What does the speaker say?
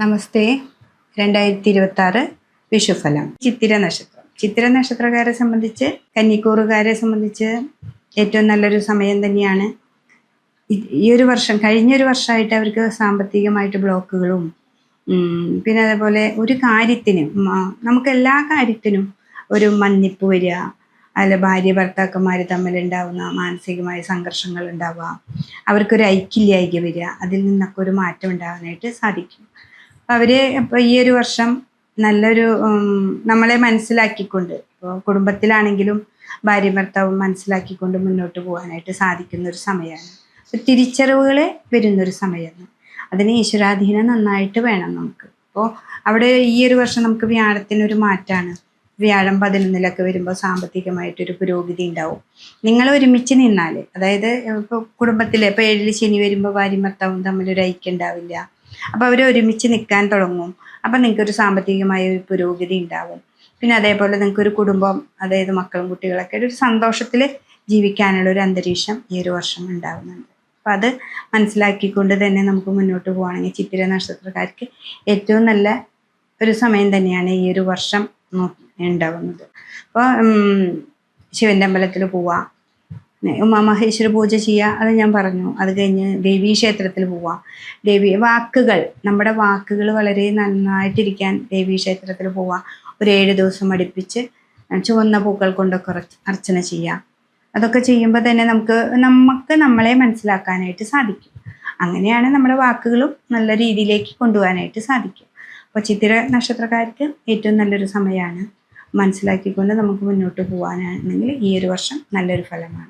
നമസ്തേ. 2026 വിഷുഫലം. ചിത്തിര നക്ഷത്രം. ചിത്തിര നക്ഷത്രക്കാരെ സംബന്ധിച്ച്, കന്നിക്കൂറുകാരെ സംബന്ധിച്ച് ഏറ്റവും നല്ലൊരു സമയം തന്നെയാണ്. ഈ ഒരു വർഷം, കഴിഞ്ഞൊരു വർഷമായിട്ട് അവർക്ക് സാമ്പത്തികമായിട്ട് ബ്ലോക്കുകളും പിന്നെ അതേപോലെ ഒരു കാര്യത്തിനും നമുക്ക് എല്ലാ കാര്യത്തിനും ഒരു മന്നിപ്പ് വരിക, അല്ല ഭാര്യ ഭർത്താക്കന്മാർ തമ്മിലുണ്ടാവുന്ന മാനസികമായ സംഘർഷങ്ങൾ ഉണ്ടാവുക, അവർക്കൊരു ഐക്യമില്ലായ്ക വരിക, അതിൽ നിന്നൊക്കെ ഒരു മാറ്റം ഉണ്ടാകാനായിട്ട് സാധിക്കും. അവർ ഇപ്പോൾ ഈ ഒരു വർഷം നല്ലൊരു നമ്മളെ മനസ്സിലാക്കിക്കൊണ്ട്, ഇപ്പോൾ കുടുംബത്തിലാണെങ്കിലും ഭാര്യ ഭർത്താവും മനസ്സിലാക്കിക്കൊണ്ട് മുന്നോട്ട് പോകാനായിട്ട് സാധിക്കുന്ന ഒരു സമയമാണ്. തിരിച്ചറിവുകൾ വരുന്നൊരു സമയമാണ്. അതിന് ഈശ്വരാധീനം നന്നായിട്ട് വേണം നമുക്ക്. അപ്പോൾ അവിടെ ഈ ഒരു വർഷം നമുക്ക് വ്യാഴത്തിനൊരു മാറ്റമാണ്. വ്യാഴം 11-ലൊക്കെ വരുമ്പോൾ സാമ്പത്തികമായിട്ടൊരു പുരോഗതി ഉണ്ടാവും. നിങ്ങൾ ഒരുമിച്ച് നിന്നാൽ, അതായത് ഇപ്പോൾ കുടുംബത്തിൽ ഇപ്പോൾ 7-ൽ ശനി വരുമ്പോൾ ഭാര്യയും ഭർത്താവും തമ്മിലൊരു ഐക്യം ഉണ്ടാവില്ല. അപ്പോൾ അവർ ഒരുമിച്ച് നിൽക്കാൻ തുടങ്ങും. അപ്പം നിങ്ങൾക്കൊരു സാമ്പത്തികമായ ഒരു പുരോഗതി ഉണ്ടാവും. പിന്നെ അതേപോലെ നിങ്ങൾക്കൊരു കുടുംബം, അതായത് മക്കളും കുട്ടികളൊക്കെ ഒരു സന്തോഷത്തിൽ ജീവിക്കാനുള്ള ഒരു അന്തരീക്ഷം ഈ ഒരു വർഷം ഉണ്ടാകുന്നുണ്ട്. അപ്പം അത് മനസ്സിലാക്കിക്കൊണ്ട് തന്നെ നമുക്ക് മുന്നോട്ട് പോവുകയാണെങ്കിൽ ചിത്തിര നക്ഷത്രക്കാർക്ക് ഏറ്റവും നല്ല ഒരു സമയം തന്നെയാണ് ഈ ഒരു വർഷം ഉണ്ടാകുന്നത്. അപ്പോൾ ശിവൻ്റെ അമ്പലത്തിൽ പോവുക, ഉമാമഹേശ്വര പൂജ ചെയ്യുക, അത് ഞാൻ പറഞ്ഞു. അത് കഴിഞ്ഞ് ദേവീക്ഷേത്രത്തിൽ പോവുക. വാക്കുകൾ, നമ്മുടെ വാക്കുകൾ വളരെ നന്നായിട്ടിരിക്കാൻ ദേവീക്ഷേത്രത്തിൽ പോവുക. ഒരു 7 ദിവസം അടുപ്പിച്ച് ചുവന്ന പൂക്കൾ കൊണ്ടൊക്കെ അർച്ചന ചെയ്യുക. അതൊക്കെ ചെയ്യുമ്പോൾ തന്നെ നമുക്ക് നമ്മളെ മനസ്സിലാക്കാനായിട്ട് സാധിക്കും. അങ്ങനെയാണ് നമ്മുടെ വാക്കുകളും നല്ല രീതിയിലേക്ക് കൊണ്ടുപോകാനായിട്ട് സാധിക്കും. അപ്പോൾ ചിത്തിര നക്ഷത്രക്കാർക്ക് ഏറ്റവും നല്ലൊരു സമയമാണ്. മനസ്സിലാക്കിക്കൊണ്ട് നമുക്ക് മുന്നോട്ട് പോകാനാണെങ്കിൽ ഈ ഒരു വർഷം നല്ലൊരു ഫലമാണ്.